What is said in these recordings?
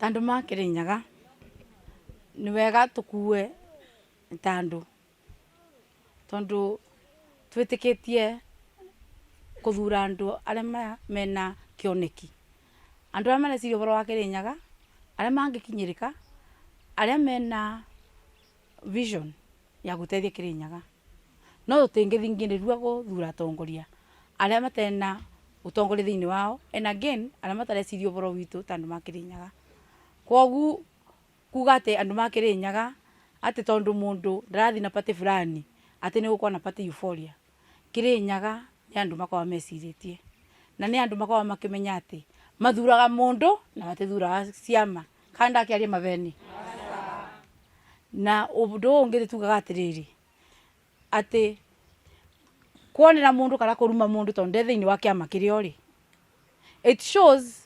Tandu ma Kirinyaga ni wega tukue tandu twitikitie kuthura andu aria mena kioneki, andu aria mareciria uboro wa Kirinyaga, aria mangikinyirika, aria mena vision ya gutethia Kirinyaga. No tutingithingirirua guthura atongoria aria matena utongoria thiini wao, and again aria matareciria uboro witu tandu ma Kirinyaga. Koguo kuga ati andu ma Kirinyaga ati tondu mundu ndarathi na party fulani ati ni gukorwo na party euphoria. Kirinyaga ni andu makoragwo meciritie, na ni andu makoragwo makimenya ati mathuraga mundu na matithuraga ciama. Kana ndakiaria maveni? Na undu ungi tugaga atiriri ati kuonera mundu kana kuruma mundu tondu thiini wa kiama kiria uri, it shows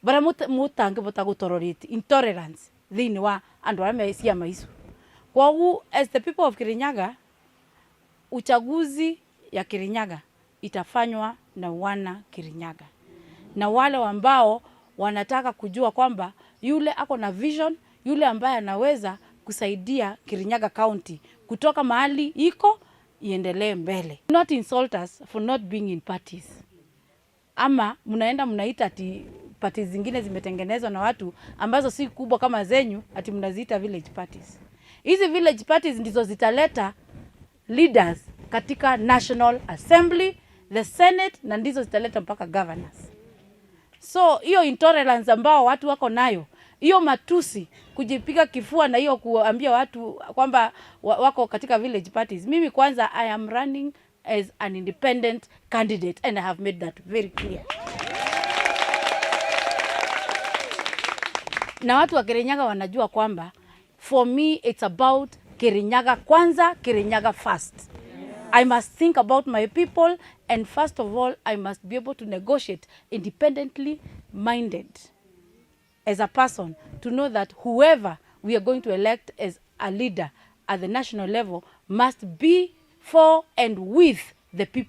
bara mutangivota gutolerate intolerance thiini wa andu aria me ciama icio. Koguo as the people of Kirinyaga, uchaguzi ya Kirinyaga itafanywa na wana Kirinyaga, na wale ambao wanataka kujua kwamba yule ako na vision, yule ambaye anaweza kusaidia Kirinyaga County kutoka mahali iko iendelee mbele. Not insult us for not being in parties. Ama mnaenda mnaita ati parties zingine zimetengenezwa na watu ambazo si kubwa kama zenyu, ati mnaziita village parties. Hizi village parties ndizo zitaleta leaders katika National Assembly, the Senate, na ndizo zitaleta mpaka governors. So hiyo intolerance ambao watu wako nayo, hiyo matusi, kujipiga kifua na hiyo kuambia watu kwamba wako katika village parties. Mimi kwanza, I am running as an independent candidate and I have made that very clear. Na watu wa Kirinyaga wanajua kwamba for me it's about Kirinyaga kwanza, Kirinyaga first. I must think about my people, and first of all, I must be able to negotiate independently minded as a person to know that whoever we are going to elect as a leader at the national level must be for and with the people.